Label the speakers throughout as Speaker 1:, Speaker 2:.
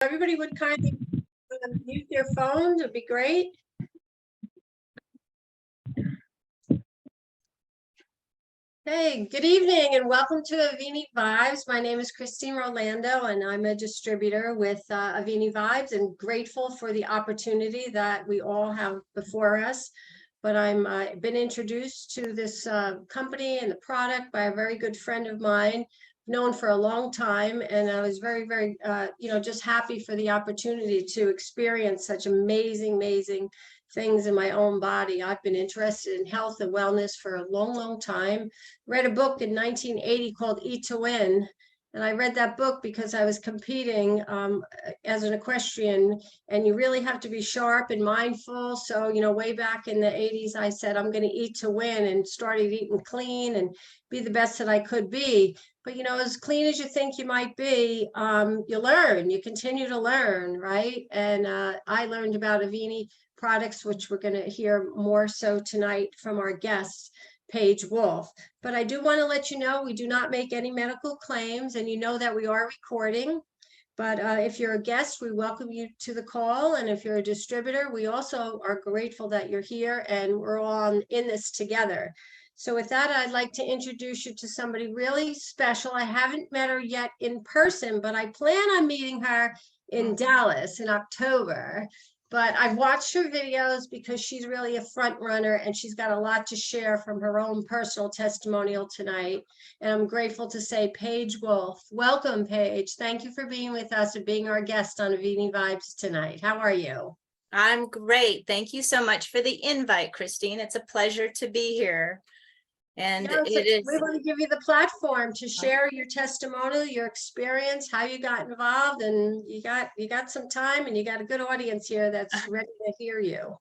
Speaker 1: Everybody would kindly mute their phones, it'd be great. Hey, good evening and welcome to Avini Vibes. My name is Christine Rolando and I'm a distributor with Avini Vibes, and grateful for the opportunity that we all have before us. But I'm been introduced to this company and the product by a very good friend of mine, known for a long time, and I was very just happy for the opportunity to experience such amazing things in my own body. I've been interested in health and wellness for a long time. Read a book in 1980 called Eat to Win. And I read that book because I was competing as an equestrian, and you really have to be sharp and mindful. So, way back in the 80s, I said, I'm going to eat to win, and started eating clean and be the best that I could be. But, as clean as you think you might be, you learn, you continue to learn, right? And I learned about Avini products, which we're going to hear more so tonight from our guests, Paige Wolfe. But I do want to let you know we do not make any medical claims, and that we are recording. But if you're a guest, we welcome you to the call. And if you're a distributor, we also are grateful that you're here and we're all in this together. So with that, I'd like to introduce you to somebody really special. I haven't met her yet in person, but I plan on meeting her in Dallas in October. But I've watched her videos because she's really a front runner and she's got a lot to share from her own personal testimonial tonight. And I'm grateful to say, Paige Wolfe. Welcome, Paige. Thank you for being with us and being our guest on Avini Vibes tonight. How are you?
Speaker 2: I'm great. Thank you so much for the invite, Christine. It's a pleasure to be here. And
Speaker 1: we want to give you the platform to share your testimonial, your experience, how you got involved, and you got some time and you got a good audience here that's ready to hear you.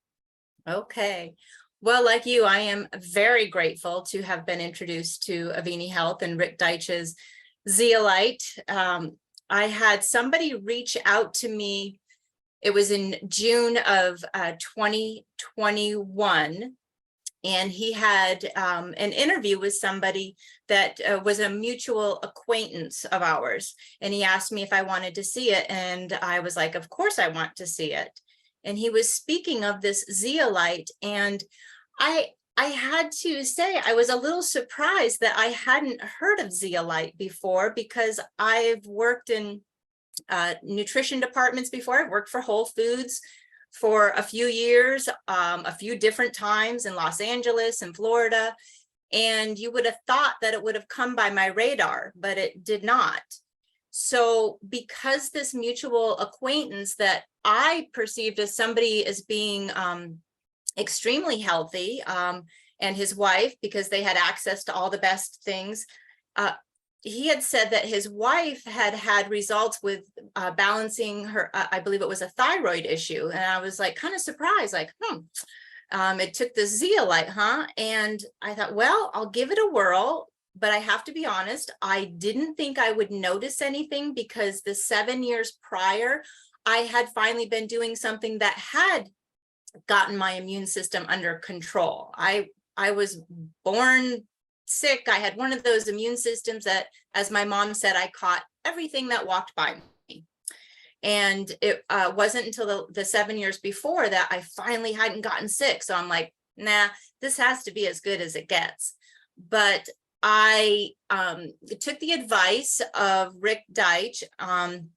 Speaker 2: Okay. Well, like you, I am very grateful to have been introduced to Avini Health and Rick Deitch's Zeolite. I had somebody reach out to me. It was in June of 2021. And he had an interview with somebody that was a mutual acquaintance of ours. And he asked me if I wanted to see it. And I was like, of course I want to see it. And he was speaking of this zeolite. And I had to say, I was a little surprised that I hadn't heard of zeolite before, because I've worked in nutrition departments before. I've worked for Whole Foods for a few years, a few different times in Los Angeles and Florida. And you would have thought that it would have come by my radar, but it did not. So because this mutual acquaintance that I perceived as somebody as being extremely healthy, and his wife, because they had access to all the best things, he had said that his wife had results with balancing her, I believe it was a thyroid issue. And I was like, kind of surprised, like, it took the zeolite, huh? And I thought, well, I'll give it a whirl, but I have to be honest, I didn't think I would notice anything, because the 7 years prior, I had finally been doing something that had gotten my immune system under control. I was born sick. I had one of those immune systems that, as my mom said, I caught everything that walked by me. And it wasn't until the 7 years before that I finally hadn't gotten sick. So I'm like, nah, this has to be as good as it gets. But I took the advice of Rick Deitch and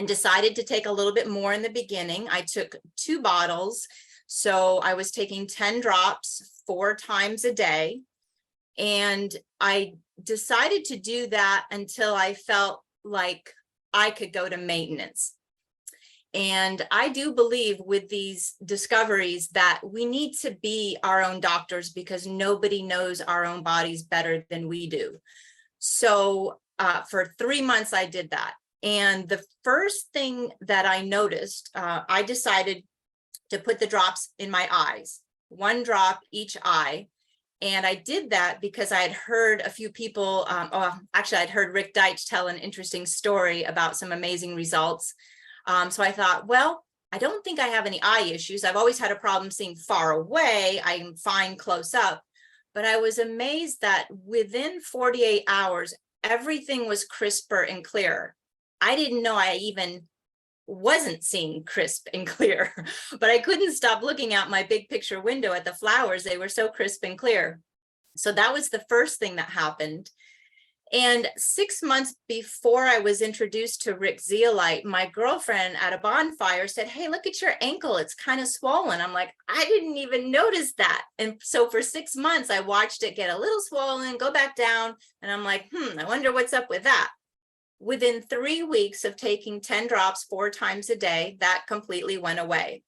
Speaker 2: decided to take a little bit more in the beginning. I took 2 bottles. So I was taking 10 drops 4 times a day. And I decided to do that until I felt like I could go to maintenance. And I do believe with these discoveries that we need to be our own doctors, because nobody knows our own bodies better than we do. So for 3 months, I did that. And the first thing that I noticed, I decided to put the drops in my eyes, 1 drop each eye. And I did that because I had heard a few people, actually I'd heard Rick Deitch tell an interesting story about some amazing results. So I thought, well, I don't think I have any eye issues. I've always had a problem seeing far away. I'm fine close up. But I was amazed that within 48 hours, everything was crisper and clearer. I didn't know I even wasn't seeing crisp and clear, but I couldn't stop looking out my big picture window at the flowers. They were so crisp and clear. So that was the first thing that happened. And 6 months before I was introduced to Rick Zeolite, my girlfriend at a bonfire said, "Hey, look at your ankle. It's kind of swollen." I'm like, I didn't even notice that. And so for 6 months, I watched it get a little swollen, go back down. And I'm like, I wonder what's up with that. Within 3 weeks of taking 10 drops 4 times a day, that completely went away.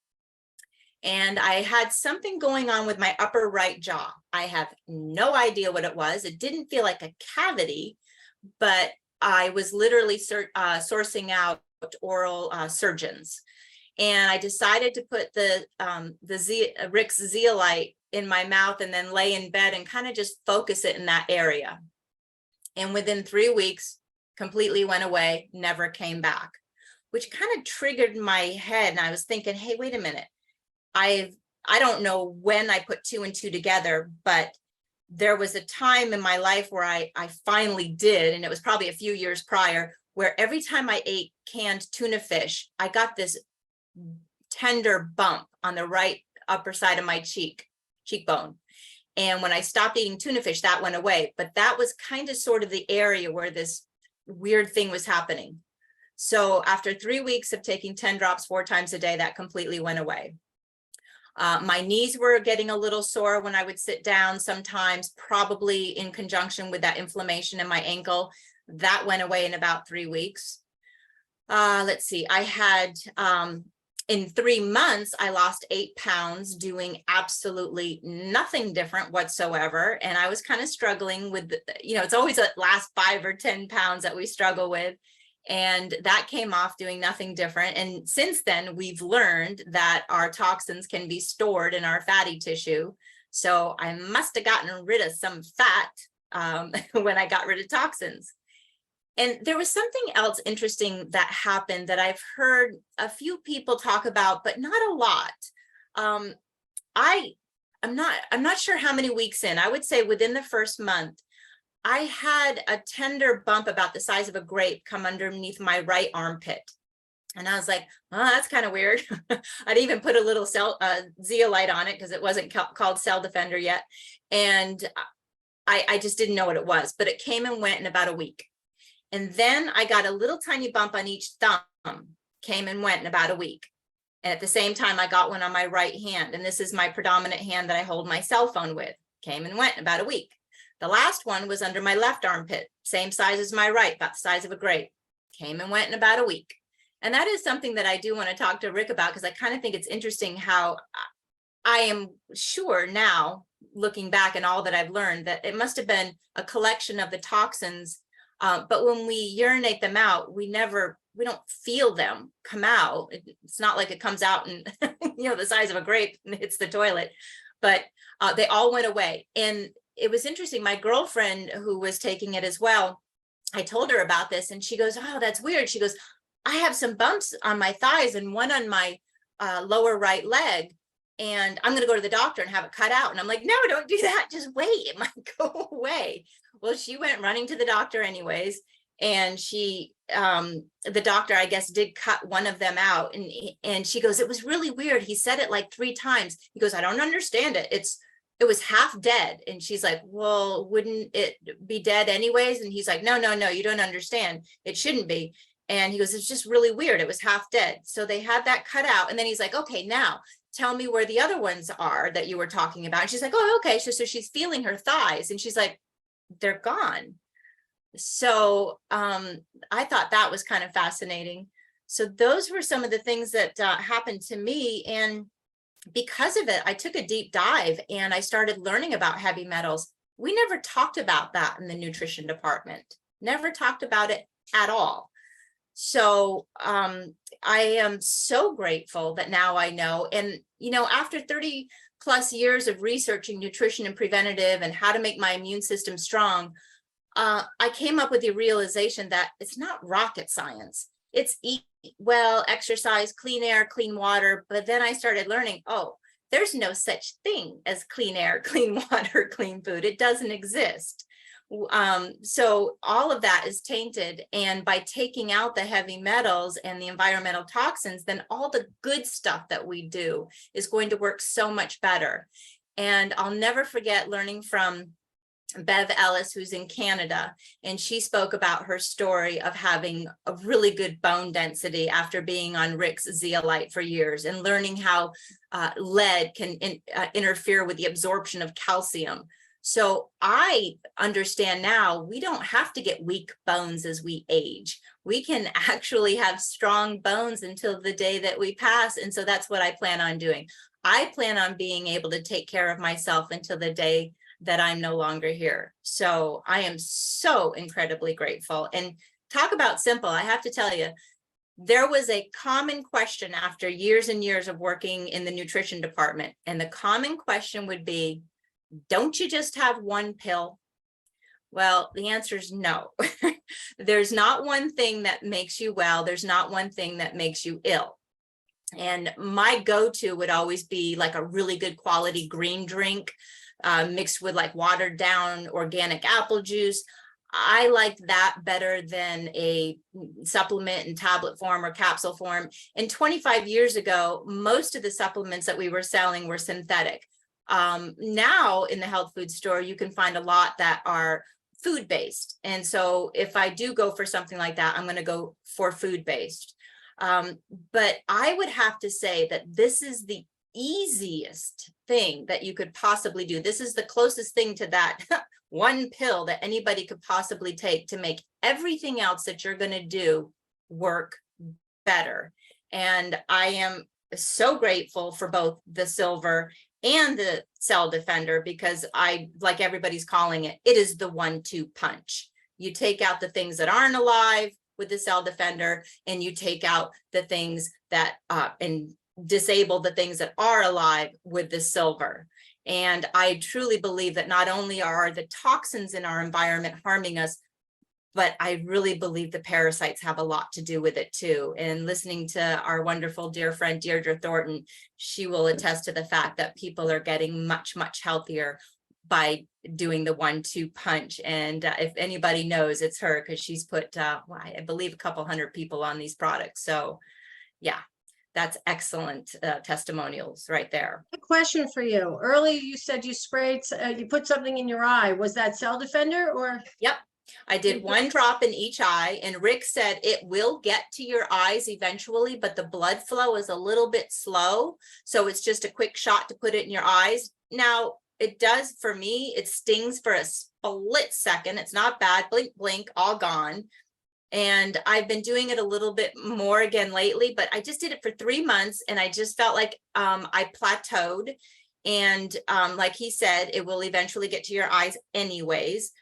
Speaker 2: And I had something going on with my upper right jaw. I have no idea what it was. It didn't feel like a cavity, but I was literally sourcing out oral surgeons. And I decided to put the Rick's Zeolite in my mouth and then lay in bed and kind of just focus it in that area. And within 3 weeks, completely went away, never came back, which kind of triggered my head. And I was thinking, hey, wait a minute. I don't know when I put 2 and 2 together, but there was a time in my life where I finally did, and it was probably a few years prior, where every time I ate canned tuna fish, I got this tender bump on the right upper side of my cheekbone. And when I stopped eating tuna fish, that went away. But that was kind of sort of the area where this weird thing was happening. So after 3 weeks of taking 10 drops 4 times a day, that completely went away. My knees were getting a little sore when I would sit down sometimes, probably in conjunction with that inflammation in my ankle. That went away in about 3 weeks. Let's see, I had, in 3 months, I lost 8 pounds doing absolutely nothing different whatsoever. And I was kind of struggling with, it's always the last 5 or 10 pounds that we struggle with. And that came off doing nothing different. And since then, we've learned that our toxins can be stored in our fatty tissue. So I must have gotten rid of some fat when I got rid of toxins. And there was something else interesting that happened that I've heard a few people talk about, but not a lot. I'm not sure how many weeks in. I would say within the first month, I had a tender bump about the size of a grape come underneath my right armpit. And I was like, oh, that's kind of weird. I'd even put a little zeolite on it because it wasn't called Cell Defender yet. And I just didn't know what it was, but it came and went in about a week. And then I got a little tiny bump on each thumb, came and went in about a week. And at the same time, I got one on my right hand. And this is my predominant hand that I hold my cell phone with, came and went in about a week. The last one was under my left armpit, same size as my right, about the size of a grape, came and went in about a week. And that is something that I do want to talk to Rick about, because I kind of think it's interesting how I am sure now, looking back and all that I've learned, that it must have been a collection of the toxins. But when we urinate them out, we don't feel them come out. It's not like it comes out and, the size of a grape and hits the toilet, but they all went away. And it was interesting. My girlfriend, who was taking it as well, I told her about this and she goes, "Oh, that's weird." She goes, "I have some bumps on my thighs and one on my lower right leg. And I'm going to go to the doctor and have it cut out." And I'm like, "No, don't do that. Just wait. It might go away." Well, she went running to the doctor anyways. And the doctor, I guess, did cut one of them out. And she goes, "It was really weird. He said it like 3 times. He goes, I don't understand it. It was half dead." And she's like, "Well, wouldn't it be dead anyways?" And he's like, no, you don't understand. It shouldn't be. And he goes, "It's just really weird. It was half dead." So they had that cut out. And then he's like, "Okay, now tell me where the other ones are that you were talking about." And she's like, "Oh, okay." So she's feeling her thighs and she's like, "They're gone." So I thought that was kind of fascinating. So those were some of the things that happened to me. And because of it, I took a deep dive and I started learning about heavy metals. We never talked about that in the nutrition department, never talked about it at all. So I am so grateful that now I know. And, after 30 plus years of researching nutrition and preventative and how to make my immune system strong, I came up with the realization that it's not rocket science. It's eat well, exercise, clean air, clean water. But then I started learning, oh, there's no such thing as clean air, clean water, clean food. It doesn't exist. So all of that is tainted. And by taking out the heavy metals and the environmental toxins, then all the good stuff that we do is going to work so much better. And I'll never forget learning from Bev Ellis, who's in Canada, and she spoke about her story of having a really good bone density after being on Rick's zeolite for years and learning how lead can interfere with the absorption of calcium. So I understand now we don't have to get weak bones as we age. We can actually have strong bones until the day that we pass. And so that's what I plan on doing. I plan on being able to take care of myself until the day that I'm no longer here. So I am so incredibly grateful. And talk about simple, I have to tell you, there was a common question after years and years of working in the nutrition department. And the common question would be, don't you just have one pill? Well, the answer is no. There's not one thing that makes you well. There's not one thing that makes you ill. And my go-to would always be like a really good quality green drink mixed with like watered down organic apple juice. I like that better than a supplement in tablet form or capsule form. And 25 years ago, most of the supplements that we were selling were synthetic. Now in the health food store, you can find a lot that are food-based. And so if I do go for something like that, I'm going to go for food-based. But I would have to say that this is the easiest thing that you could possibly do. This is the closest thing to that one pill that anybody could possibly take to make everything else that you're going to do work better. And I am so grateful for both the silver and the cell defender, because like everybody's calling it, it is the 1-2 punch. You take out the things that aren't alive with the cell defender, and you take out the things that and disable the things that are alive with the silver. And I truly believe that not only are the toxins in our environment harming us, but I really believe the parasites have a lot to do with it too. And listening to our wonderful dear friend Deirdre Thornton, she will attest to the fact that people are getting much, much healthier by doing the 1-2 punch. And if anybody knows, it's her, because she's put, I believe, a couple hundred people on these products. So yeah, that's excellent testimonials right there.
Speaker 1: A question for you. Earlier, you said you sprayed, you put something in your eye. Was that cell defender or?
Speaker 2: Yep. I did 1 drop in each eye, and Rick said it will get to your eyes eventually, but the blood flow is a little bit slow. So it's just a quick shot to put it in your eyes. Now, it does, for me, it stings for a split second. It's not bad. Blink, blink, all gone. And I've been doing it a little bit more again lately, but I just did it for 3 months, and I just felt like I plateaued. And like he said, it will eventually get to your eyes anyways.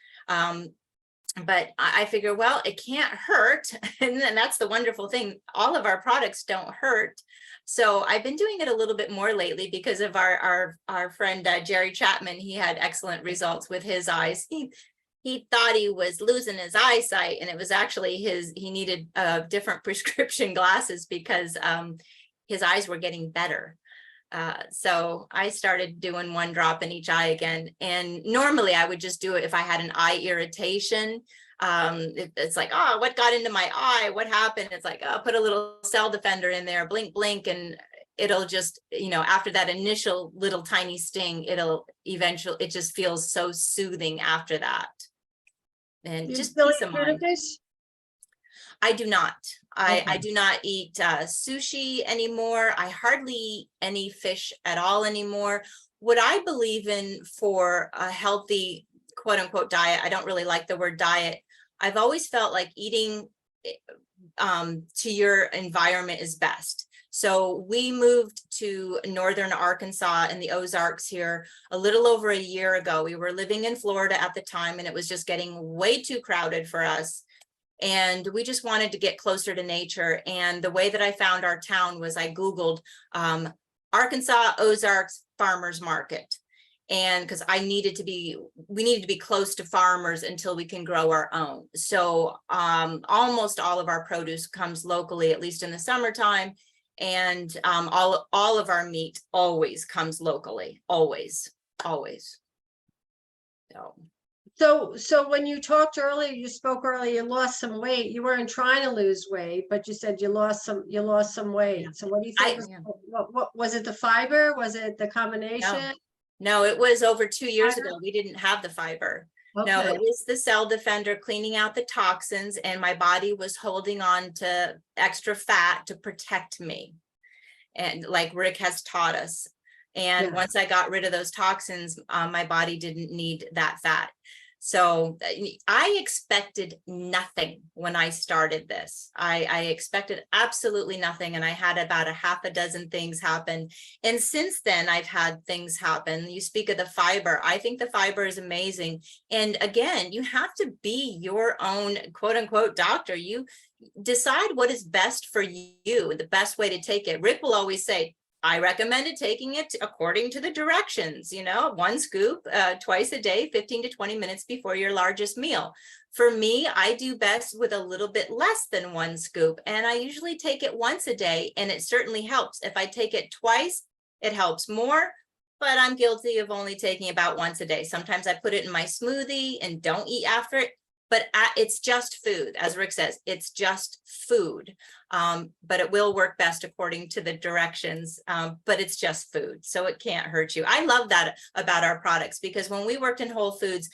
Speaker 2: But I figure, well, it can't hurt. And then that's the wonderful thing. All of our products don't hurt. So I've been doing it a little bit more lately because of our friend, Jerry Chapman. He had excellent results with his eyes. He thought he was losing his eyesight, and it was actually he needed different prescription glasses because his eyes were getting better. So I started doing 1 drop in each eye again. And normally I would just do it if I had an eye irritation. It's like, oh, what got into my eye? What happened? It's like, oh, put a little cell defender in there, blink, blink. And it'll just, after that initial little tiny sting, it just feels so soothing after that. And just peace of mind. I do not. I do not eat sushi anymore. I hardly eat any fish at all anymore. What I believe in for a healthy, quote unquote, diet, I don't really like the word diet. I've always felt like eating to your environment is best. So we moved to northern Arkansas in the Ozarks here a little over a year ago. We were living in Florida at the time, and it was just getting way too crowded for us. And we just wanted to get closer to nature. And the way that I found our town was I Googled Arkansas Ozarks Farmers Market. And because we needed to be close to farmers until we can grow our own. So almost all of our produce comes locally, at least in the summertime. And all of our meat always comes locally, always. So.
Speaker 1: So when you talked earlier, you spoke earlier, you lost some weight. You weren't trying to lose weight, but you said you lost some weight. So what do you think was,
Speaker 2: Yeah.
Speaker 1: what was it, the fiber? Was it the
Speaker 2: No,
Speaker 1: combination?
Speaker 2: no, it was over 2 years
Speaker 1: Fiber?
Speaker 2: ago. We didn't have the fiber. No,
Speaker 1: Okay,
Speaker 2: it was the cell defender cleaning out the toxins, and my body was holding on to extra fat to protect me. And like Rick has taught us. And
Speaker 1: yeah.
Speaker 2: once I got rid of those toxins, my body didn't need that fat. So I expected nothing when I started this. I expected absolutely nothing. And I had about a half a dozen things happen. And since then, I've had things happen. You speak of the fiber. I think the fiber is amazing. And again, you have to be your own quote unquote doctor. You decide what is best for you, the best way to take it. Rick will always say, I recommended taking it according to the directions, 1 scoop twice a day, 15 to 20 minutes before your largest meal. For me, I do best with a little bit less than 1 scoop, and I usually take it once a day, and it certainly helps. If I take it twice, it helps more, but I'm guilty of only taking about once a day. Sometimes I put it in my smoothie and don't eat after it, but it's just food. As Rick says, it's just food. But it will work best according to the directions, but it's just food, so it can't hurt you. I love that about our products, because when we worked in Whole Foods,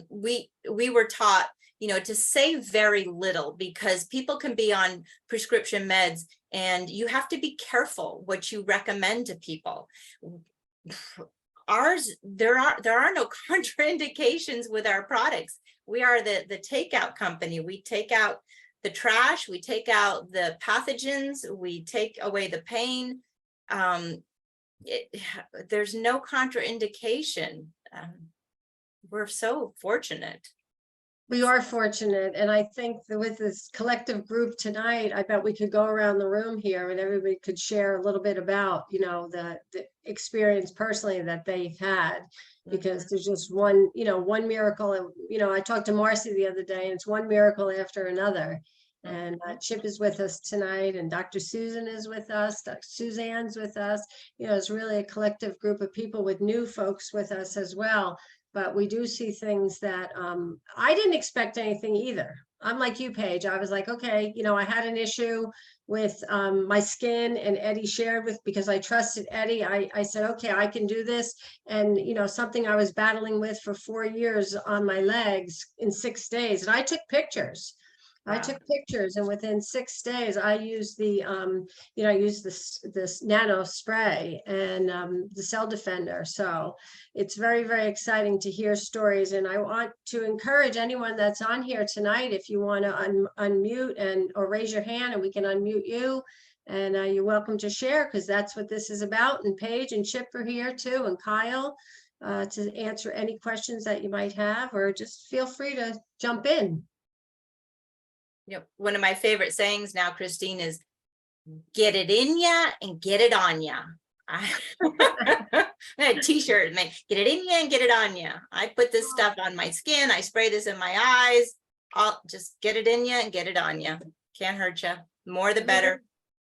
Speaker 2: we were taught, to say very little, because people can be on prescription meds and you have to be careful what you recommend to people. Ours, there are no contraindications with our products. We are the takeout company. We take out the trash, we take out the pathogens, we take away the pain. There's no contraindication. We're so fortunate.
Speaker 1: We are fortunate, and I think that with this collective group tonight, I bet we could go around the room here and everybody could share a little bit about, the experience personally that they've had, because there's just one miracle. And, I talked to Marcy the other day, and it's one miracle after another. And Chip is with us tonight, and Dr. Susan is with us, Dr. Suzanne's with us. It's really a collective group of people with new folks with us as well. But we do see things that I didn't expect anything either. I'm like you, Paige. I was like, okay, I had an issue with my skin, and Eddie shared because I trusted Eddie. I said, okay, I can do this. And, something I was battling with for 4 years on my legs in 6 days. And I took pictures.
Speaker 2: Wow.
Speaker 1: I took pictures, and within 6 days, I used this nano spray and the cell defender. So it's very, very exciting to hear stories. And I want to encourage anyone that's on here tonight, if you want to unmute or raise your hand, and we can unmute you. And you're welcome to share, because that's what this is about. And Paige and Chip are here too, and Kyle, to answer any questions that you might have, or just feel free to jump in.
Speaker 2: One of my favorite sayings now, Christine, is get it in ya and get it on ya. I had a t-shirt, man, get it in ya and get it on ya. I put this stuff on my skin. I spray this in my eyes. I'll just get it in ya and get it on ya. Can't hurt ya. More the better.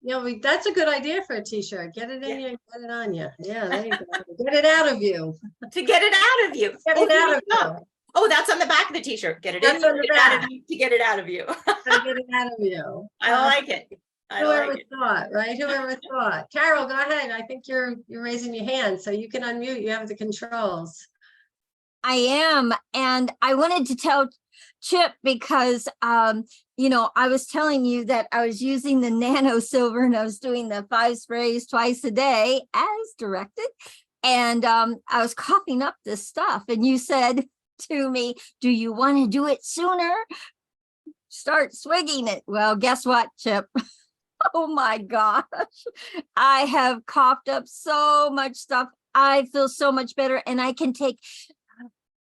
Speaker 1: That's a good idea for a t-shirt. Get it in you and get it on you. Yeah, there you go. Get it out of you.
Speaker 2: To get it out of you.
Speaker 1: Get it out of you.
Speaker 2: Oh, that's on the back of the t-shirt. Get it in,
Speaker 1: That's on the
Speaker 2: get it out of
Speaker 1: back.
Speaker 2: you, to get it out of you.
Speaker 1: Get it out of you.
Speaker 2: I like it.
Speaker 1: Whoever thought, right? Whoever thought. Carol, go ahead. I think you're raising your hand, so you can unmute. You have the controls.
Speaker 3: I am, and I wanted to tell Chip, because I was telling you that I was using the nano silver, and I was doing the 5 sprays twice a day as directed, and I was coughing up this stuff, and you said to me, do you want to do it sooner? Start swigging it. Well, guess what, Chip? Oh my gosh, I have coughed up so much stuff. I feel so much better, and I can take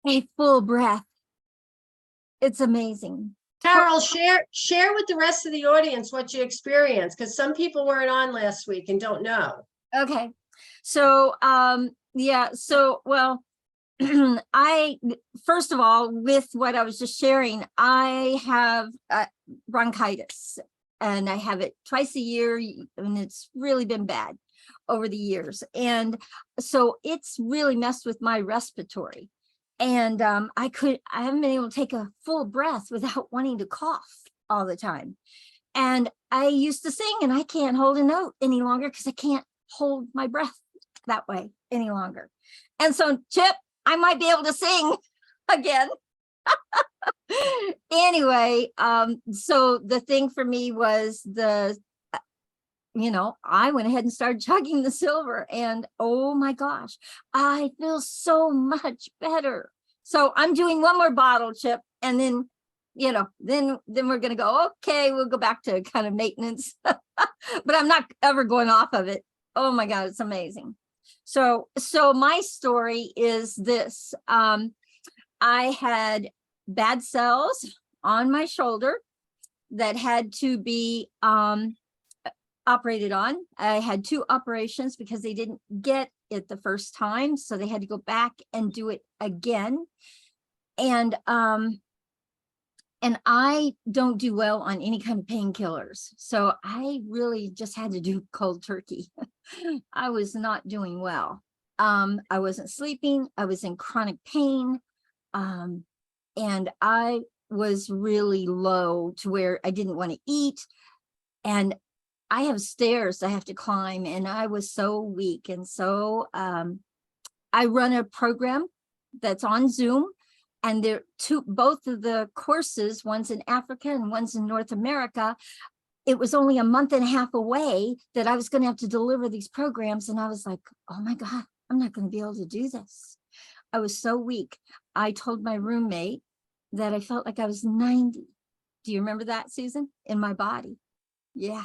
Speaker 3: a full breath. It's amazing.
Speaker 1: Carol, share with the rest of the audience what you experienced, because some people weren't on last week and don't know.
Speaker 3: Okay, so I, first of all, with what I was just sharing, I have bronchitis, and I have it twice a year, and it's really been bad over the years. And so it's really messed with my respiratory. And I haven't been able to take a full breath without wanting to cough all the time. And I used to sing, and I can't hold a note any longer because I can't hold my breath that way any longer. And so, Chip, I might be able to sing again. Anyway, so the thing for me was I went ahead and started chugging the silver, and oh my gosh, I feel so much better. So I'm doing one more bottle, Chip, and then, then we're going to go, okay, we'll go back to kind of maintenance, but I'm not ever going off of it. Oh my God, it's amazing. So my story is this. I had bad cells on my shoulder that had to be operated on. I had 2 operations because they didn't get it the first time, so they had to go back and do it again. And I don't do well on any kind of painkillers, so I really just had to do cold turkey. I was not doing well. I wasn't sleeping. I was in chronic pain, and I was really low to where I didn't want to eat. And I have stairs I have to climb, and I was so weak. And so I run a program that's on Zoom, and both of the courses, one's in Africa and one's in North America. It was only a month and a half away that I was going to have to deliver these programs. And I was like, oh my God, I'm not going to be able to do this. I was so weak. I told my roommate that I felt like I was 90. Do you remember that, Susan? In my body. Yeah.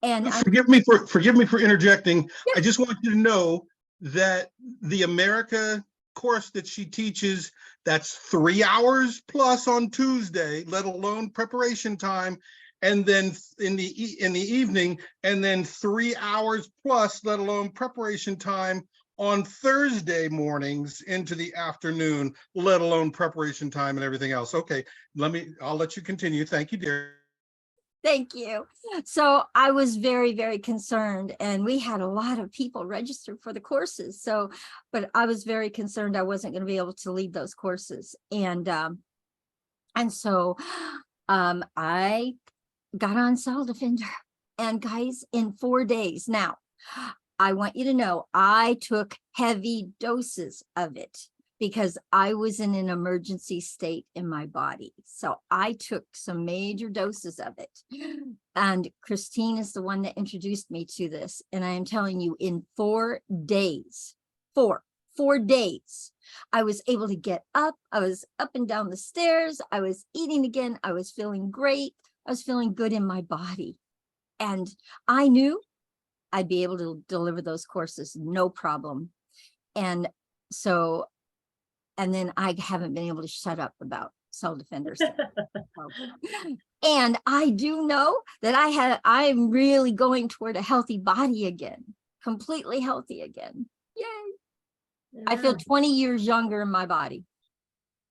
Speaker 3: And
Speaker 4: forgive me for interjecting.
Speaker 3: Yeah.
Speaker 4: I just want you to know that the America course that she teaches, that's 3 hours plus on Tuesday, let alone preparation time, and then in the evening, and then 3 hours plus, let alone preparation time on Thursday mornings into the afternoon, let alone preparation time and everything else. Okay, I'll let you continue. Thank you, dear.
Speaker 3: Thank you. So I was very, very concerned, and we had a lot of people registered for the courses. But I was very concerned I wasn't going to be able to lead those courses. And so I got on Cell Defender, and guys, in 4 days. Now, I want you to know I took heavy doses of it because I was in an emergency state in my body. So I took some major doses of it. And Christine is the one that introduced me to this. And I am telling you, in 4 days, four days, I was able to get up. I was up and down the stairs. I was eating again. I was feeling great. I was feeling good in my body. And I knew I'd be able to deliver those courses, no problem. And then I haven't been able to shut up about Cell Defenders. And I do know that I'm really going toward a healthy body again, completely healthy again. Yay. I feel 20 years younger in my body.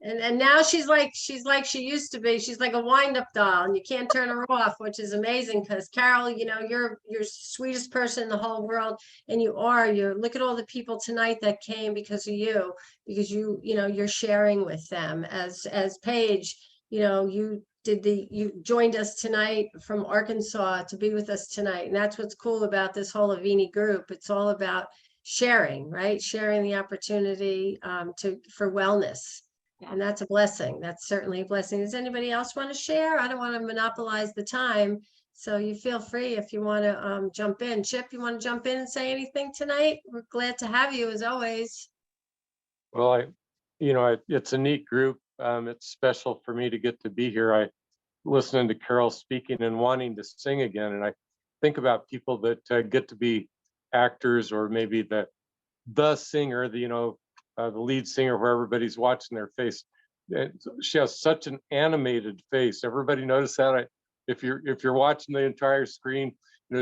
Speaker 1: And now she's like she used to be. She's like a wind-up doll, and you can't turn her off, which is amazing because Carol, you're sweetest person in the whole world, and you're look at all the people tonight that came because of you, because you're sharing with them. As Paige, you joined us tonight from Arkansas to be with us tonight, and that's what's cool about this whole Avini group. It's all about sharing, right? Sharing the opportunity for wellness. And that's a blessing. That's certainly a blessing. Does anybody else want to share? I don't want to monopolize the time. So you feel free if you want to jump in. Chip, you want to jump in and say anything tonight? We're glad to have you as always.
Speaker 5: Well, it's a neat group. It's special for me to get to be here. I listening to Carol speaking and wanting to sing again. And I think about people that get to be actors, or maybe the singer, the lead singer, where everybody's watching their face. She has such an animated face. Everybody notice that? If you're watching the entire screen,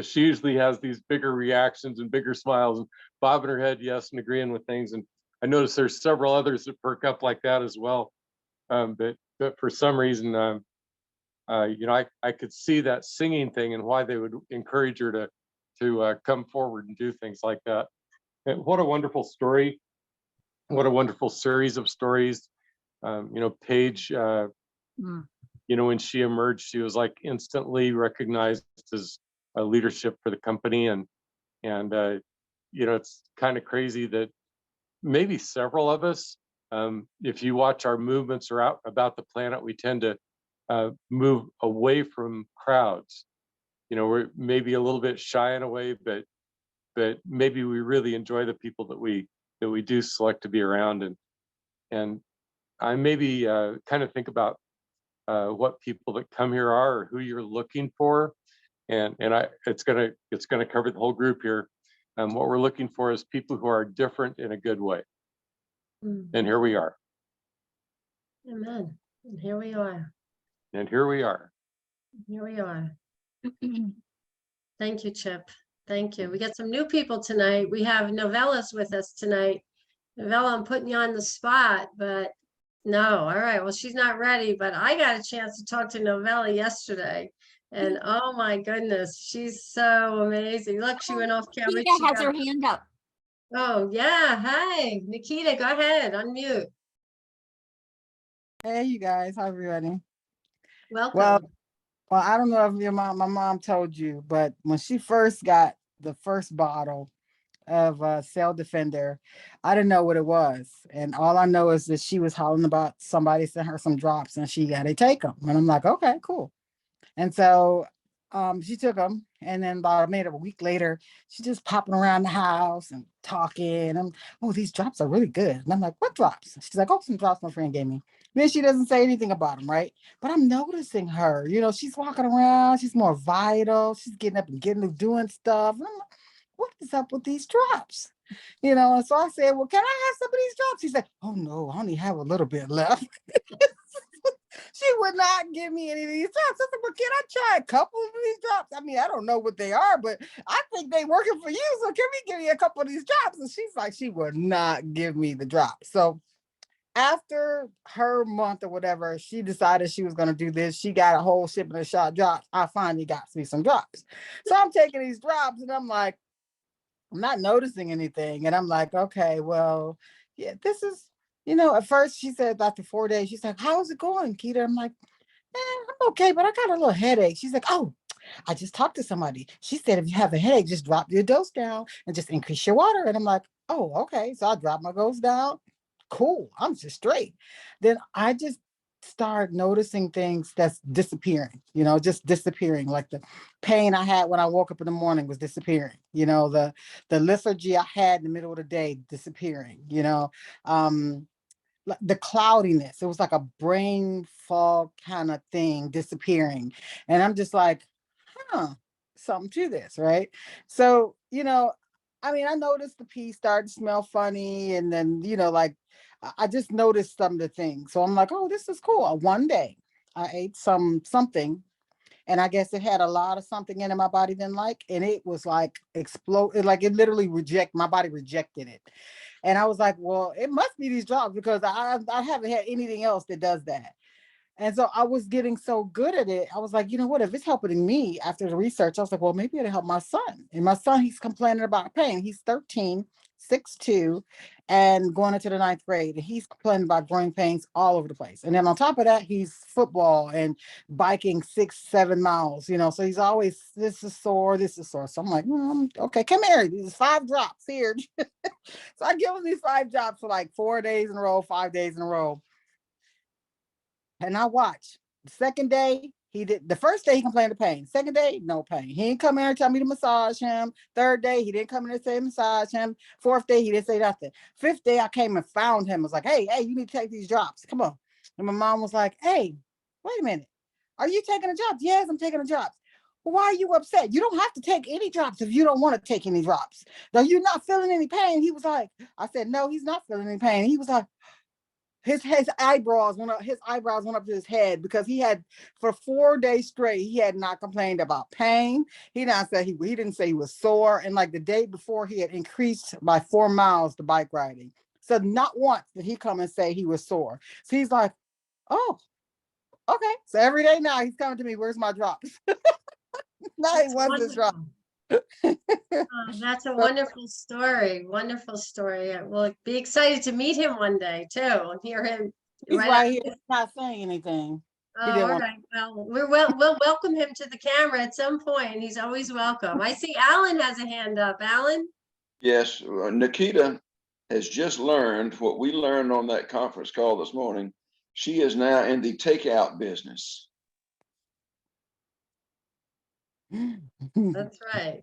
Speaker 5: she usually has these bigger reactions and bigger smiles and bobbing her head yes and agreeing with things. And I notice there's several others that perk up like that as well. But for some reason, I could see that singing thing and why they would encourage her to come forward and do things like that. And what a wonderful story. what a wonderful series of stories. Paige,
Speaker 3: Mm.
Speaker 5: when she emerged, she was like instantly recognized as a leadership for the company. And it's kind of crazy that maybe several of us, if you watch our movements or out about the planet, we tend to move away from crowds. We're maybe a little bit shy in a way, but maybe we really enjoy the people that we do select to be around. And I maybe kind of think about what people that come here are, or who you're looking for, and it's gonna cover the whole group here. What we're looking for is people who are different in a good way, and here we are.
Speaker 1: Amen. And here we are.
Speaker 5: And here we are.
Speaker 1: Here we are. Thank you, Chip. Thank you. We got some new people tonight. We have Novella's with us tonight. Novella, I'm putting you on the spot, but no. All right. Well, she's not ready, but I got a chance to talk to Novella yesterday. And oh my goodness, she's so amazing. Look, she went off camera.
Speaker 3: Nikita
Speaker 1: She
Speaker 3: has
Speaker 1: got-
Speaker 3: her hand up.
Speaker 1: Oh, yeah. Hi, Nikita, go ahead. Unmute.
Speaker 6: Hey, you guys, how everybody?
Speaker 1: Welcome.
Speaker 6: Well, I don't know if my mom told you, but when she first got the first bottle of Cell Defender, I didn't know what it was. And all I know is that she was hollering about somebody sent her some drops and she got to take them. And I'm like, okay, cool. And so she took them, and then about maybe a week later, she's just popping around the house and talking. And oh, these drops are really good. And I'm like, what drops? She's like, oh, some drops my friend gave me. Then she doesn't say anything about them, right? But I'm noticing her. She's walking around. She's more vital. She's getting up and doing stuff. And I'm like, what is up with these drops? And so I said, well, can I have some of these drops? She said, oh no, I only have a little bit left. She would not give me any of these drops. I said, well, can I try a couple of these drops? I mean, I don't know what they are, but I think they working for you. So can we give you a couple of these drops? And she's like, she would not give me the drops. So after her month or whatever, she decided she was going to do this. She got a whole shipment of shot drops. I finally got me some drops. So I'm taking these drops and I'm like, I'm not noticing anything. And I'm like, okay, well, yeah, this is, at first she said after 4 days, she's like, how's it going, Keita? I'm like, I'm okay, but I got a little headache. She's like, oh, I just talked to somebody. She said, if you have a headache, just drop your dose down and just increase your water. And I'm like, oh, okay. So I dropped my dose down. Cool. I'm just straight. Then I just start noticing things that's disappearing, just disappearing. Like the pain I had when I woke up in the morning was disappearing. The lethargy I had in the middle of the day disappearing, the cloudiness. It was like a brain fog kind of thing disappearing. And I'm just like, something to this, right? So, I mean, I noticed the pee started to smell funny. And then, I just noticed some of the things. So I'm like, oh, this is cool. One day I ate something, and I guess it had a lot of something in it my body didn't like. And it was like explode, like it literally my body rejected it. And I was like, well, it must be these drops because I haven't had anything else that does that. And so I was getting so good at it. I was like, you know what, if it's helping me after the research, I was like, well, maybe it'll help my son. And my son, he's complaining about pain. He's 13, 6'2", and going into the 9th grade. And he's complaining about growing pains all over the place. And then on top of that, he's football and biking 6-7 miles, so he's always, this is sore, this is sore. So I'm like, okay, come here. These 5 drops here. So I give him these 5 drops for like 4 days in a row, 5 days in a row. And I watch. The second day, he did. The first day, he complained of pain. Second day, no pain. He didn't come in and tell me to massage him. Third day, he didn't come in and say massage him. Fourth day, he didn't say nothing. Fifth day, I came and found him. I was like, hey, you need to take these drops. Come on. And my mom was like, hey, wait a minute. Are you taking the drops? Yes, I'm taking the drops. Well, why are you upset? You don't have to take any drops if you don't want to take any drops. Are you not feeling any pain? He was like, I said, no, he's not feeling any pain. He was like, his eyebrows went up to his head because he had, for 4 days straight, he had not complained about pain. He didn't say he was sore. And like the day before, he had increased by 4 miles the bike riding. So not once did he come and say he was sore. So he's like, oh, okay. So every day now he's coming to me, where's my drops? Now he wants his drops.
Speaker 1: That's a wonderful story. Wonderful story. We'll be excited to meet him one day too and hear him.
Speaker 6: He's
Speaker 1: right
Speaker 6: right here, he's not saying anything. He
Speaker 1: Oh,
Speaker 6: didn't
Speaker 1: all
Speaker 6: want.
Speaker 1: right. Well, we'll welcome him to the camera at some point. He's always welcome. I see Alan has a hand up. Alan?
Speaker 7: Yes, Nikita has just learned what we learned on that conference call this morning. She is now in the takeout business.
Speaker 1: That's right.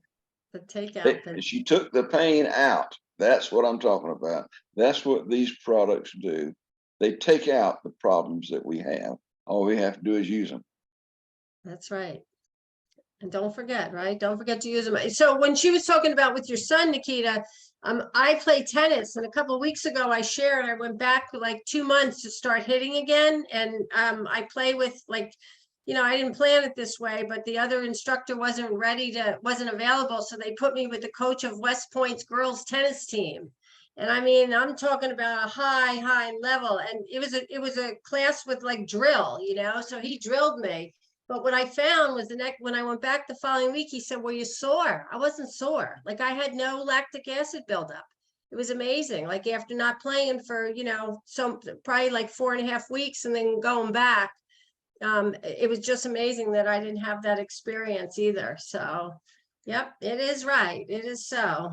Speaker 1: The takeout.
Speaker 7: She took the pain out. That's what I'm talking about. That's what these products do. They take out the problems that we have. All we have to do is use them.
Speaker 1: That's right. And don't forget, right? Don't forget to use them. So when she was talking about with your son, Nikita, I play tennis, and a couple of weeks ago I shared I went back for like 2 months to start hitting again. And I play with like, I didn't plan it this way, but the other instructor wasn't available. So they put me with the coach of West Point's girls tennis team. And I mean, I'm talking about a high level. And it was a class with like drill, so he drilled me. But what I found was when I went back the following week, he said, "Well, you're sore." I wasn't sore. Like I had no lactic acid buildup. It was amazing. Like after not playing for, probably like 4.5 weeks and then going back, it was just amazing that I didn't have that experience either. So, yep, it is right. It is so.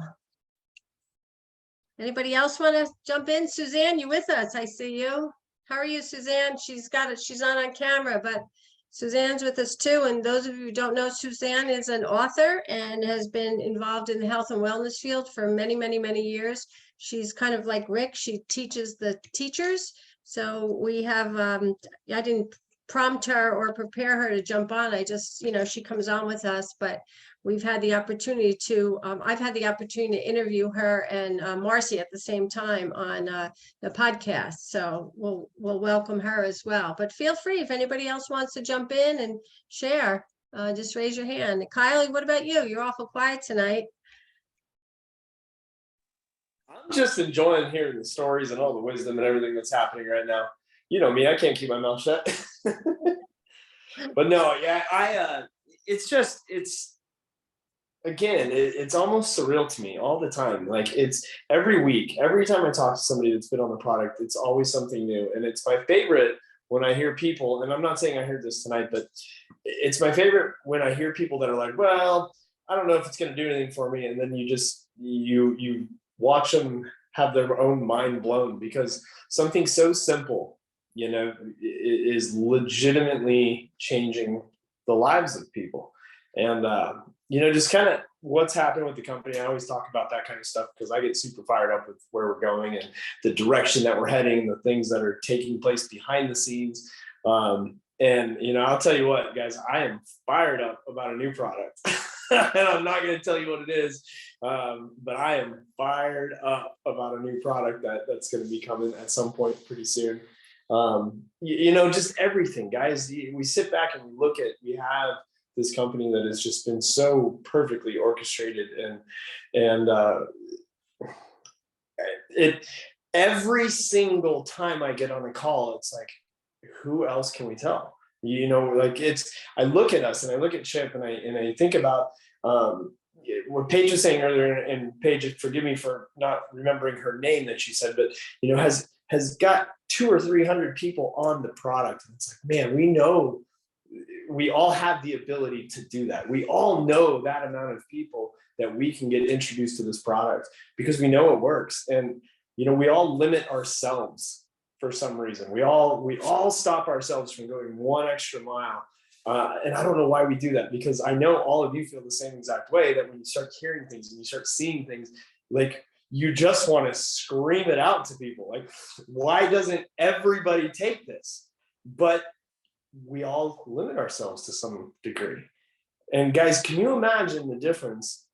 Speaker 1: Anybody else want to jump in? Suzanne, you with us? I see you. How are you, Suzanne? She's got it. She's on camera, but Suzanne's with us too. And those of you who don't know, Suzanne is an author and has been involved in the health and wellness field for many, many, many years. She's kind of like Rick. She teaches the teachers. So we have, I didn't prompt her or prepare her to jump on. I just, she comes on with us, but we've had the opportunity to, I've had the opportunity to interview her and Marcy at the same time on the podcast. So we'll welcome her as well. But feel free if anybody else wants to jump in and share, just raise your hand. Kylie, what about you? You're awful quiet tonight.
Speaker 8: I'm just enjoying hearing the stories and all the wisdom and everything that's happening right now. You know me, I can't keep my mouth shut. But no, yeah, it's almost surreal to me all the time. Like it's every week, every time I talk to somebody that's been on the product, it's always something new. And it's my favorite when I hear people, and I'm not saying I heard this tonight, but it's my favorite when I hear people that are like, well, I don't know if it's going to do anything for me. And then you watch them have their own mind blown because something so simple, is legitimately changing the lives of people. And, just kind of what's happening with the company. I always talk about that kind of stuff because I get super fired up with where we're going and the direction that we're heading, the things that are taking place behind the scenes. And, I'll tell you what, guys, I am fired up about a new product. And I'm not going to tell you what it is, but I am fired up about a new product that's going to be coming at some point pretty soon. Just everything, guys. We sit back and we have this company that has just been so perfectly orchestrated and every single time I get on a call, it's like, who else can we tell? I look at us and I look at Chip and I think about what Paige was saying earlier, and Paige, forgive me for not remembering her name that she said, but has got 200 or 300 people on the product. And it's like, man, we know we all have the ability to do that. We all know that amount of people that we can get introduced to this product because we know it works. And, we all limit ourselves for some reason. We all stop ourselves from going one extra mile. And I don't know why we do that, because I know all of you feel the same exact way, that when you start hearing things and you start seeing things, like you just want to scream it out to people. Like, why doesn't everybody take this? But we all limit ourselves to some degree. And guys, can you imagine the difference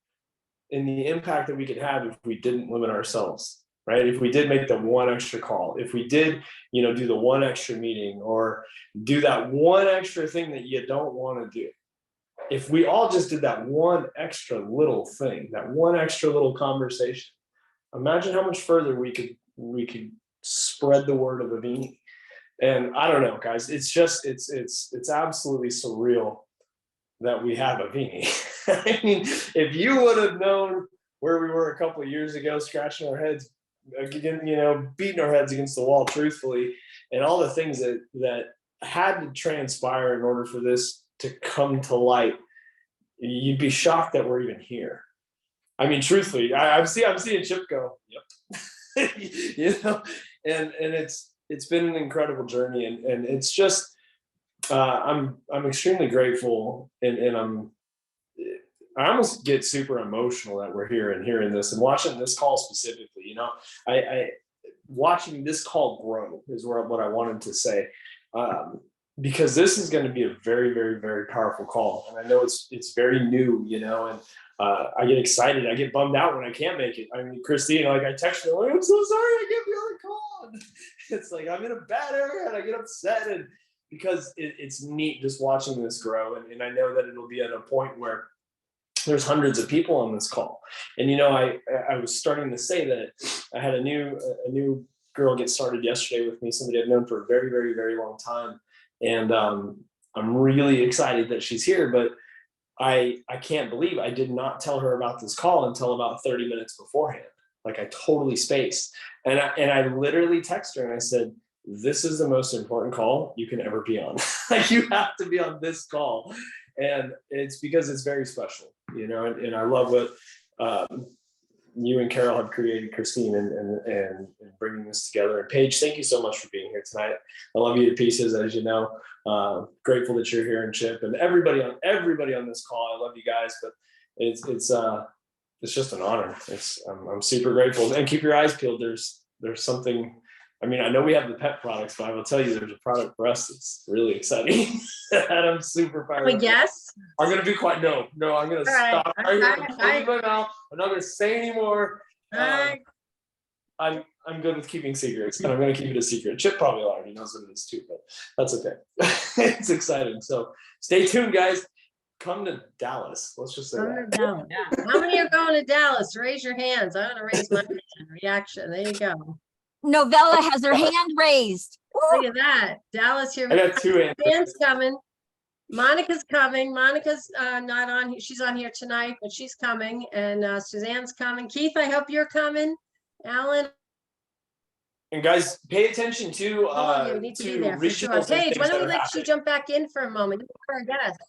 Speaker 8: in the impact that we could have if we didn't limit ourselves, right? If we did make the one extra call, if we did, do the one extra meeting or do that one extra thing that you don't want to do. If we all just did that one extra little thing, that one extra little conversation, imagine how much further we could spread the word of Avini. And I don't know, guys, it's absolutely surreal that we have Avini. I mean, if you would have known where we were a couple of years ago, scratching our heads again, beating our heads against the wall, truthfully, and all the things that had to transpire in order for this to come to light. You'd be shocked that we're even here. I mean, truthfully, I'm seeing Chip go, yep. And it's been an incredible journey, and it's just I'm extremely grateful, and I almost get super emotional that we're here and hearing this and watching this call specifically. I watching this call grow is what I wanted to say, because this is going to be a very, very, very powerful call, and I know it's very new, and I get excited. I get bummed out when I can't make it. I mean, Christine, like, I text her, like, I'm so sorry I can't be on the call. And it's like I'm in a bad area and I get upset, and because it's neat just watching this grow, and I know that it'll be at a point where there's hundreds of people on this call. And I was starting to say that I had a new girl get started yesterday with me, somebody I've known for a very, very, very long time, and I'm really excited that she's here. But I can't believe I did not tell her about this call until about 30 minutes beforehand. Like, I totally spaced, and I literally texted her and I said, this is the most important call you can ever be on. Like, you have to be on this call. And it's because it's very special, and I love what you and Carol have created, Christine, and bringing this together. And Paige, thank you so much for being here tonight. I love you to pieces, as you know. Grateful that you're here, and Chip, and everybody on this call. I love you guys, but it's just an honor. I'm super grateful. And keep your eyes peeled. There's something. I mean, I know we have the pet products, but I will tell you there's a product for us that's really exciting. And I'm super fired up.
Speaker 1: Yes.
Speaker 8: I'm going to be quiet. No, I'm going to stop right here. I'm closing my mouth. I'm not going to say anymore. I'm good with keeping secrets, and I'm going to keep it a secret. Chip probably already knows what it is too, but that's okay. It's exciting. So stay tuned, guys. Come to Dallas. Let's just say that.
Speaker 1: Dallas. How many are going to Dallas? Raise your hands. I'm going to raise my hand. Reaction. There you go.
Speaker 3: Novella has her hand raised.
Speaker 1: Look at that. Dallas here.
Speaker 8: I got two answers.
Speaker 1: Dan's coming. Monica's coming. Monica's not on. She's on here tonight, but she's coming. And Suzanne's coming. Keith, I hope you're coming. Alan.
Speaker 8: And guys, pay attention to
Speaker 1: You need to be there for sure.
Speaker 8: regionals.
Speaker 1: Paige, why don't we let you jump back in for a moment? You're our guest.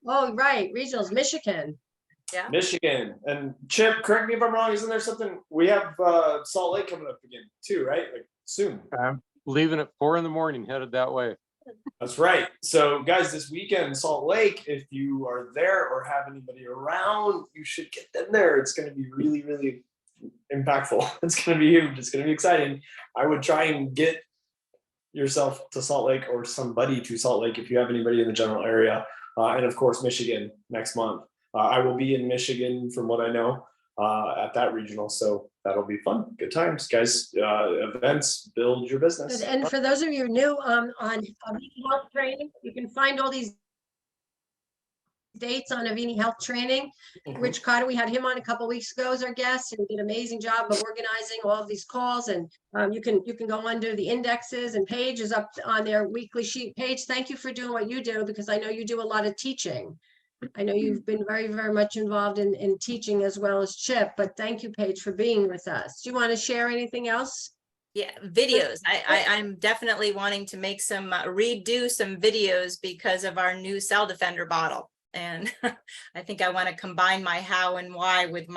Speaker 1: Oh, right. Regionals, Michigan.
Speaker 2: Yeah.
Speaker 8: Michigan. And Chip, correct me if I'm wrong, isn't there something? We have Salt Lake coming up again too, right? Like soon.
Speaker 5: I'm leaving at 4 a.m, headed that way.
Speaker 8: That's right. So guys, this weekend, Salt Lake, if you are there or have anybody around, you should get them there. It's going to be really, really impactful. It's going to be huge. It's going to be exciting. I would try and get yourself to Salt Lake, or somebody to Salt Lake if you have anybody in the general area. And of course, Michigan next month. I will be in Michigan, from what I know, at that regional. So that'll be fun. Good times, guys. Events, build your business.
Speaker 1: And for those of you new on Avini Health Training, you can find all these dates on Avini Health Training. Rich Carter, we had him on a couple of weeks ago as our guest, and he did an amazing job of organizing all of these calls. And you can go under the indexes, and Paige is up on their weekly sheet. Paige, thank you for doing what you do, because I know you do a lot of teaching. I know you've been very, very much involved in teaching as well as Chip, but thank you, Paige, for being with us. Do you want to share anything else?
Speaker 2: Yeah, videos. I'm definitely wanting to make some redo some videos because of our new Cell Defender bottle. And I think I want to combine my how and why with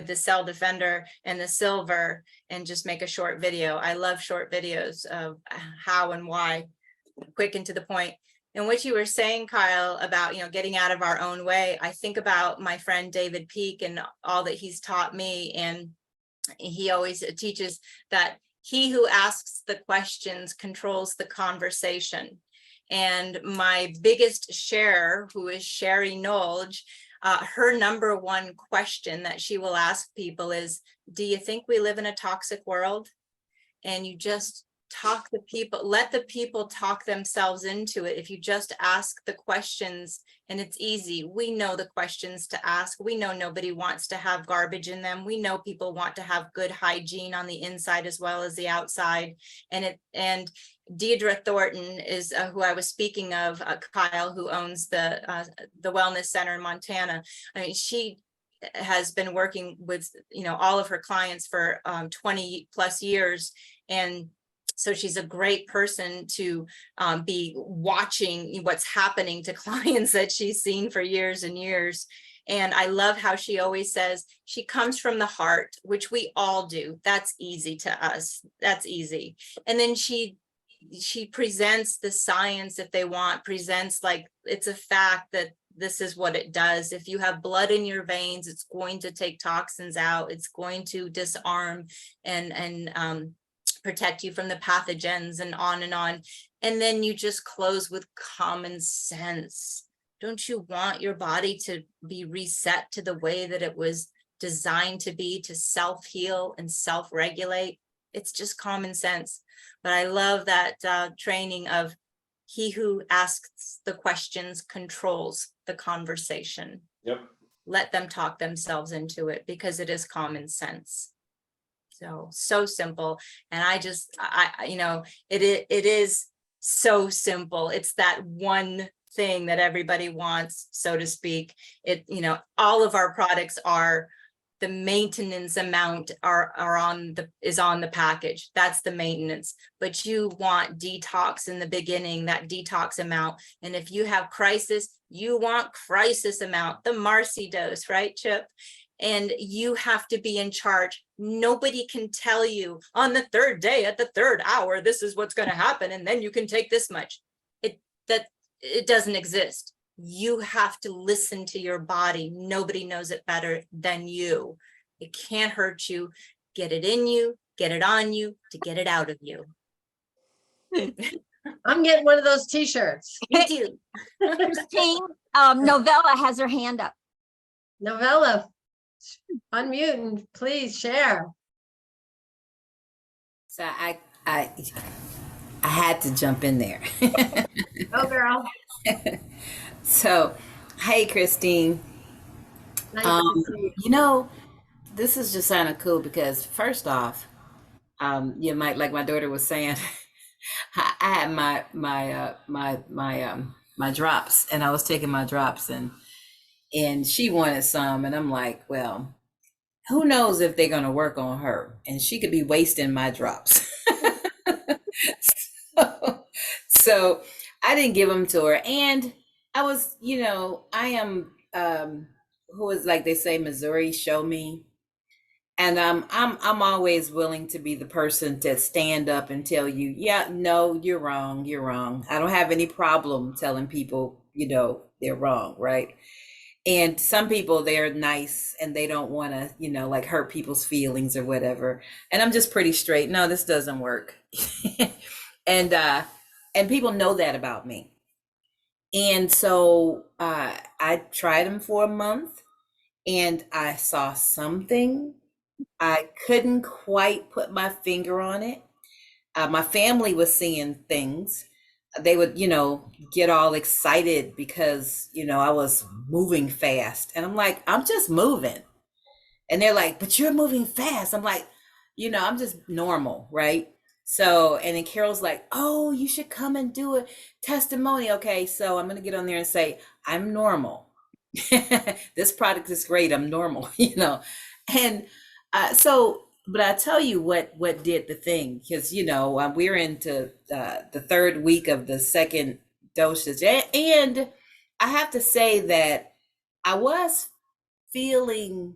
Speaker 2: the Cell Defender and the silver, and just make a short video. I love short videos of how and why, quick and to the point. And what you were saying, Kyle, about, getting out of our own way, I think about my friend David Peak and all that he's taught me. And he always teaches that he who asks the questions controls the conversation. And my biggest share, who is Sherry Knowledge, her number one question that she will ask people is, do you think we live in a toxic world? And you just let the people talk themselves into it. If you just ask the questions, and it's easy. We know the questions to ask. We know nobody wants to have garbage in them. We know people want to have good hygiene on the inside as well as the outside. And Deidre Thornton is who I was speaking of, Kyle, who owns the Wellness Center in Montana. I mean, has been working with, all of her clients for 20 plus years. And so she's a great person to be watching what's happening to clients that she's seen for years and years. And I love how she always says she comes from the heart, which we all do. That's easy to us. That's easy. And then she presents the science, if they want, presents like it's a fact that this is what it does. If you have blood in your veins, it's going to take toxins out. It's going to disarm and protect you from the pathogens and on and on. And then you just close with common sense. Don't you want your body to be reset to the way that it was designed to be, to self-heal and self-regulate? It's just common sense. But I love that training of he who asks the questions controls the conversation.
Speaker 8: Yep.
Speaker 2: Let them talk themselves into it because it is common sense. So simple. And it is so simple. It's that one thing that everybody wants, so to speak. All of our products are, the maintenance amount is on the package. That's the maintenance. But you want detox in the beginning, that detox amount. And if you have crisis, you want crisis amount, the Marcy dose, right, Chip? And you have to be in charge. Nobody can tell you on the third day at the third hour, this is what's going to happen. And then you can take this much. It doesn't exist. You have to listen to your body. Nobody knows it better than you. It can't hurt you. Get it in you, get it on you to get it out of you.
Speaker 1: I'm getting one of those t-shirts.
Speaker 2: Me too.
Speaker 3: Christine, Novella has her hand up.
Speaker 1: Novella, unmute and please share.
Speaker 9: So I had to jump in there.
Speaker 1: Oh, girl.
Speaker 9: So, hey, Christine.
Speaker 1: Nice to see you.
Speaker 9: This is just kind of cool because first off, you might, like my daughter was saying, I had my drops, and I was taking my drops, and she wanted some, and I'm like, well, who knows if they're gonna work on her, and she could be wasting my drops. So I didn't give them to her, and I was, I am, who is, like they say, Missouri, show me. And I'm always willing to be the person to stand up and tell you, yeah, no, you're wrong. You're wrong. I don't have any problem telling people, they're wrong, right? And some people, they're nice and they don't want to, like hurt people's feelings or whatever. And I'm just pretty straight. No, this doesn't work. And people know that about me. And so I tried them for a month and I saw something. I couldn't quite put my finger on it. My family was seeing things. They would, get all excited because, I was moving fast. And I'm like, I'm just moving. And they're like, but you're moving fast. I'm like, I'm just normal, right? So, and then Carol's like, oh, you should come and do a testimony. Okay, so I'm going to get on there and say, I'm normal. This product is great. I'm normal, And but I tell you what did the thing, because, we're into the third week of the second dosage. And I have to say that I was feeling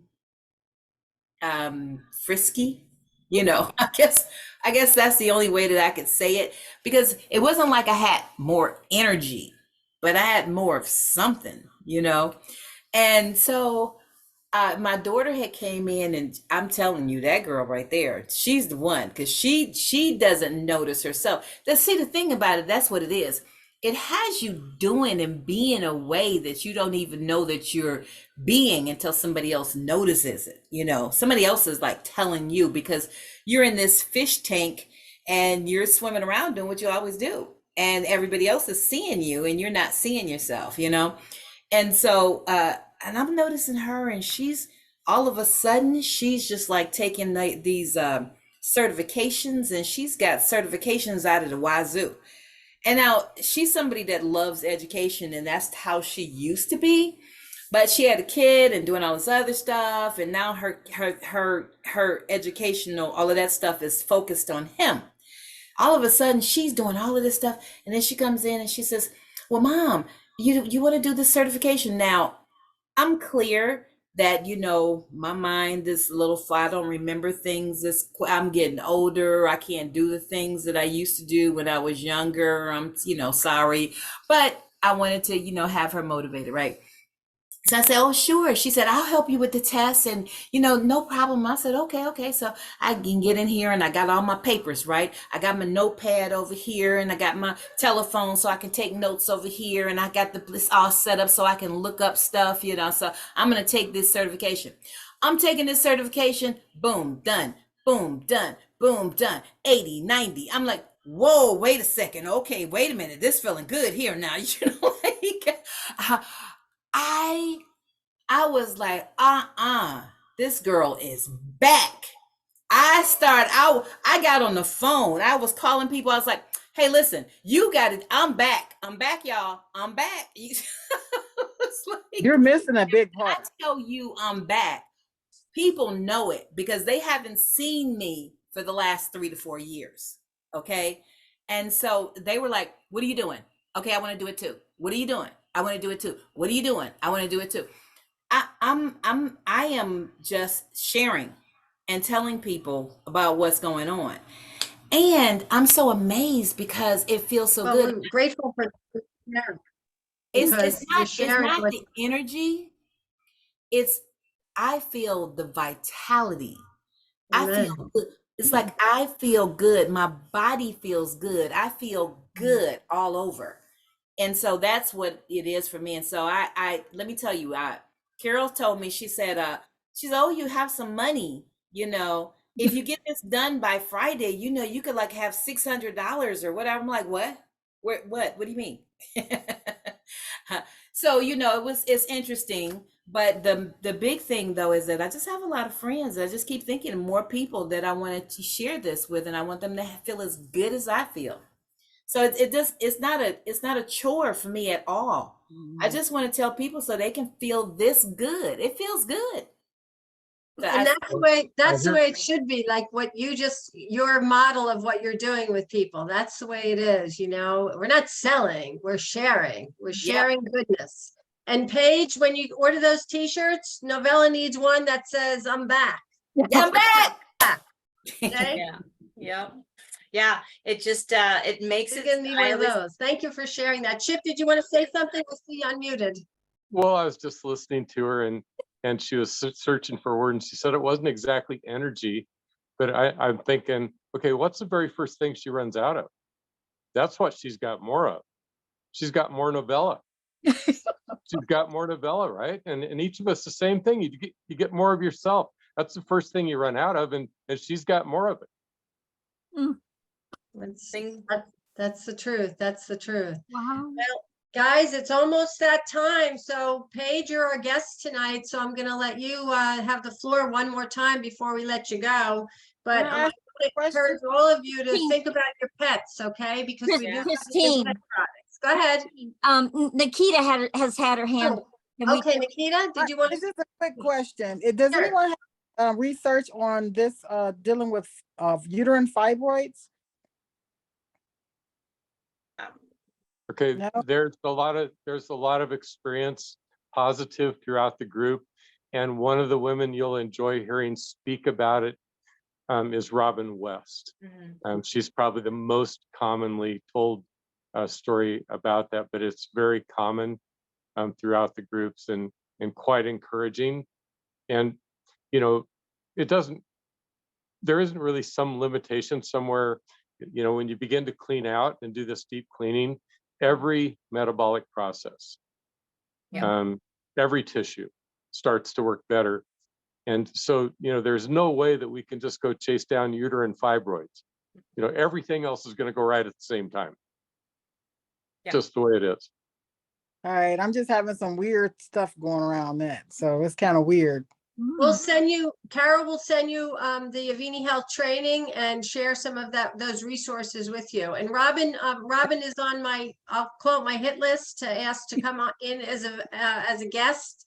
Speaker 9: frisky, I guess that's the only way that I could say it, because it wasn't like I had more energy, but I had more of something, and so my daughter had came in, and I'm telling you, that girl right there, she's the one, because she doesn't notice herself. See, the thing about it, that's what it is. It has you doing and being a way that you don't even know that you're being until somebody else notices it. Somebody else is like telling you, because you're in this fish tank and you're swimming around doing what you always do. And everybody else is seeing you and you're not seeing yourself, And so, and I'm noticing her, and she's all of a sudden, she's just like taking these certifications, and she's got certifications out of the wazoo. And now she's somebody that loves education, and that's how she used to be. But she had a kid and doing all this other stuff, and now her educational, all of that stuff is focused on him. All of a sudden, she's doing all of this stuff, and then she comes in and she says, "Well, Mom, you want to do this certification now?" I'm clear that my mind is a little flat. I don't remember things. I'm getting older. I can't do the things that I used to do when I was younger. I'm sorry, but I wanted to have her motivated, right? So I said, "Oh, sure." She said, "I'll help you with the test, and no problem." I said, "Okay." So I can get in here, and I got all my papers, right? I got my notepad over here, and I got my telephone so I can take notes over here, and I got this all set up so I can look up stuff, So I'm gonna take this certification. I'm taking this certification. Boom, done. Boom, done. Boom, done. 80, 90. I'm like, whoa, wait a second. Okay, wait a minute. This feeling good here now. I was like, this girl is back. I got on the phone. I was calling people. I was like, "Hey, listen, you got it. I'm back. I'm back, y'all. I'm back." It's like,
Speaker 6: You're missing a big
Speaker 9: I
Speaker 6: part.
Speaker 9: tell you I'm back, people know it because they haven't seen me for the last 3 to 4 years. Okay. And so they were like, "What are you doing?" "Okay, I want to do it too." "What are you doing?" "I want to do it too." "What are you doing?" "I want to do it too." I am just sharing and telling people about what's going on. And I'm so amazed because it feels so
Speaker 1: Well,
Speaker 9: good.
Speaker 1: we're grateful for that
Speaker 9: It's
Speaker 1: because you're
Speaker 9: it's
Speaker 1: sharing
Speaker 9: not
Speaker 1: what,
Speaker 9: the energy, it's I feel the vitality. I feel
Speaker 1: amen.
Speaker 9: good. It's like I feel good. My body feels good. I feel good all over. And so that's what it is for me. And so I let me tell you, Carol told me, she said, "Oh, you have some money, if you get this done by Friday, you could like have $600 or whatever." I'm like, "What? What do you mean?" So, it's interesting. But the big thing though is that I just have a lot of friends. I just keep thinking of more people that I wanted to share this with, and I want them to feel as good as I feel. So it's not a chore for me at all. I just want to tell people so they can feel this good. It feels good. So
Speaker 1: And that's the
Speaker 5: hear-
Speaker 1: way it should be, like what your model of what you're doing with people. That's the way it is, We're not selling, we're sharing. We're
Speaker 9: Yep.
Speaker 1: sharing goodness. And Paige, when you order those t-shirts, Novella needs one that says, "I'm back."
Speaker 9: Yeah, I'm back.
Speaker 1: Okay?
Speaker 2: Yeah, it just it makes
Speaker 1: You're
Speaker 2: it.
Speaker 1: gonna need one of those. Thank you for sharing that. Chip, did you want to say something? I see you unmuted.
Speaker 5: Well, I was just listening to her, and she was searching for a word, and she said it wasn't exactly energy, but I'm thinking, okay, what's the very first thing she runs out of? That's what she's got more of. She's got more novella. She's got more novella, right? And each of us the same thing. You get more of yourself. That's the first thing you run out of, and she's got more of it.
Speaker 1: That's the truth. That's the truth.
Speaker 3: Wow.
Speaker 1: Well, guys, it's almost that time. So Paige, you're our guest tonight. So I'm going to let you have the floor one more time before we let you go. But
Speaker 6: Can I
Speaker 1: I'm
Speaker 6: ask
Speaker 1: going to encourage all of you to think about your pets, okay? Because we do have some good
Speaker 3: Christine,
Speaker 1: pet products. Go ahead.
Speaker 3: Nikita has had her hand. Can we-
Speaker 1: Okay, Nikita, did you want
Speaker 6: It's
Speaker 1: to?
Speaker 6: just a quick question. Does
Speaker 1: Sure.
Speaker 6: anyone have research on this dealing with uterine fibroids?
Speaker 5: Okay,
Speaker 6: No?
Speaker 5: there's a lot of experience positive throughout the group, and one of the women you'll enjoy hearing speak about it is Robin West. She's probably the most commonly told story about that, but it's very common throughout the groups and quite encouraging. And it doesn't. There isn't really some limitation somewhere. When you begin to clean out and do this deep cleaning, every metabolic process, every tissue starts to work better. And so, there's no way that we can just go chase down uterine fibroids. Everything else is going to go right at the same time.
Speaker 2: Yeah.
Speaker 5: Just the way it is.
Speaker 6: All right, I'm just having some weird stuff going around that. So it's kind of weird.
Speaker 1: Carol will send you the Avini Health training and share some of those resources with you. And Robin is on I'll quote my hit list to ask to come on in as a guest.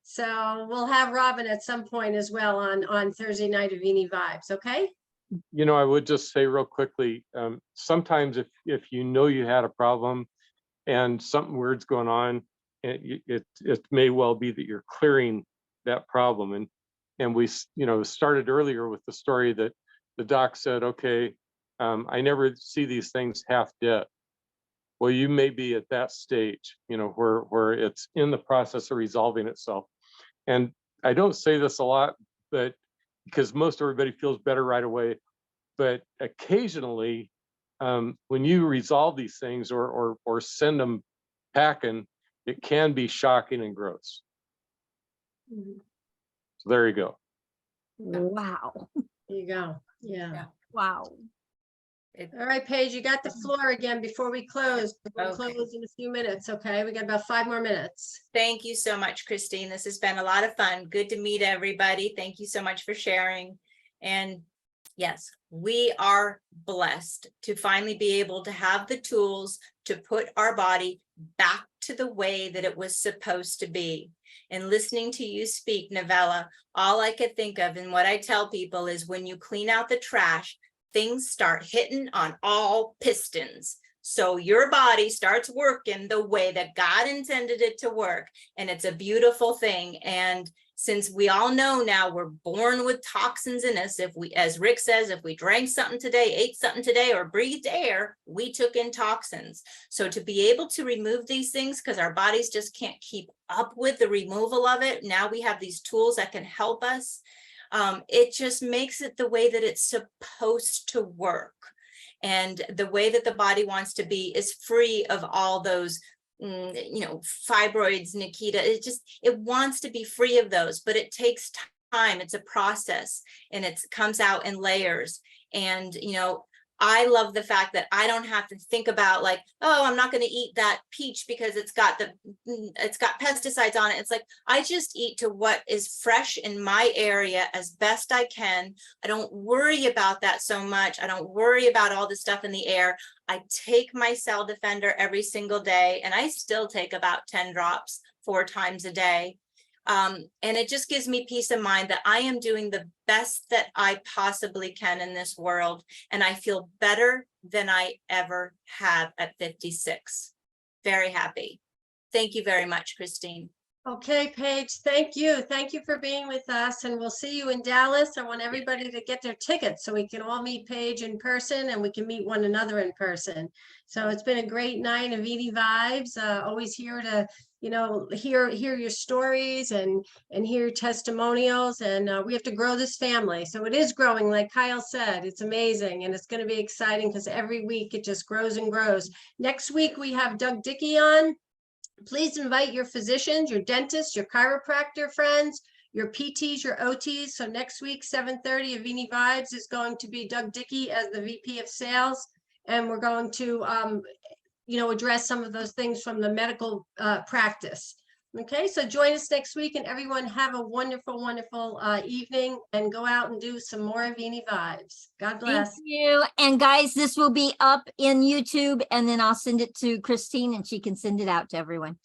Speaker 1: So we'll have Robin at some point as well on Thursday night Avini Vibes, okay?
Speaker 5: You know, I would just say real quickly, sometimes if you know you had a problem and something weird's going on, it may well be that you're clearing that problem. And we, you know, started earlier with the story that the doc said, okay, I never see these things half dead. Well, you may be at that stage, you know, where it's in the process of resolving itself. And I don't say this a lot, but because most everybody feels better right away, but occasionally, when you resolve these things or send them packing, it can be shocking and gross.
Speaker 1: Mhm.
Speaker 5: So there you go.
Speaker 3: Wow.
Speaker 1: There you go. Yeah.
Speaker 3: Wow.
Speaker 1: All right, Paige, you got the floor again before we close. We'll
Speaker 2: Okay.
Speaker 1: close in a few minutes, okay? We got about 5 more minutes.
Speaker 2: Thank you so much, Christine. This has been a lot of fun. Good to meet everybody. Thank you so much for sharing. And yes, we are blessed to finally be able to have the tools to put our body back to the way that it was supposed to be. And listening to you speak, Novella, all I could think of and what I tell people is when you clean out the trash, things start hitting on all pistons. So your body starts working the way that God intended it to work. And it's a beautiful thing. And since we all know now we're born with toxins in us, if we, as Rick says, if we drank something today, ate something today, or breathed air, we took in toxins. So to be able to remove these things, because our bodies just can't keep up with the removal of it, now we have these tools that can help us. It just makes it the way that it's supposed to work. And the way that the body wants to be is free of all those, you know, fibroids, Nikita. It wants to be free of those, but it takes time. It's a process and it comes out in layers. And, you know, I love the fact that I don't have to think about like, oh, I'm not going to eat that peach because it's got pesticides on it. It's like, I just eat to what is fresh in my area as best I can. I don't worry about that so much. I don't worry about all the stuff in the air. I take my Cell Defender every single day, and I still take about 10 drops 4 times a day. And it just gives me peace of mind that I am doing the best that I possibly can in this world. And I feel better than I ever have at 56. Very happy. Thank you very much, Christine.
Speaker 1: Okay, Paige, thank you. Thank you for being with us, and we'll see you in Dallas. I want everybody to get their tickets so we can all meet Paige in person and we can meet one another in person. So it's been a great night of Avini Vibes. Always here to, you know, hear your stories and hear testimonials, and we have to grow this family. So it is growing, like Kyle said. It's amazing, and it's going to be exciting because every week it just grows and grows. Next week we have Doug Dickey on. Please invite your physicians, your dentists, your chiropractor friends, your PTs, your OTs. So next week, 7:30, Avini Vibes is going to be Doug Dickey as the VP of Sales. And we're going to, you know, address some of those things from the medical practice. Okay, so join us next week, and everyone have a wonderful, wonderful evening, and go out and do some more Avini Vibes. God bless.
Speaker 3: Thank you. And guys, this will be up in YouTube, and then I'll send it to Christine and she can send it out to everyone.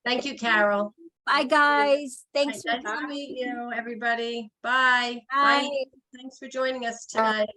Speaker 1: Thank you, Carol.
Speaker 3: Bye, guys. Thanks for
Speaker 1: Nice to meet you, everybody. Bye.
Speaker 3: Bye.
Speaker 1: Thanks for joining us tonight.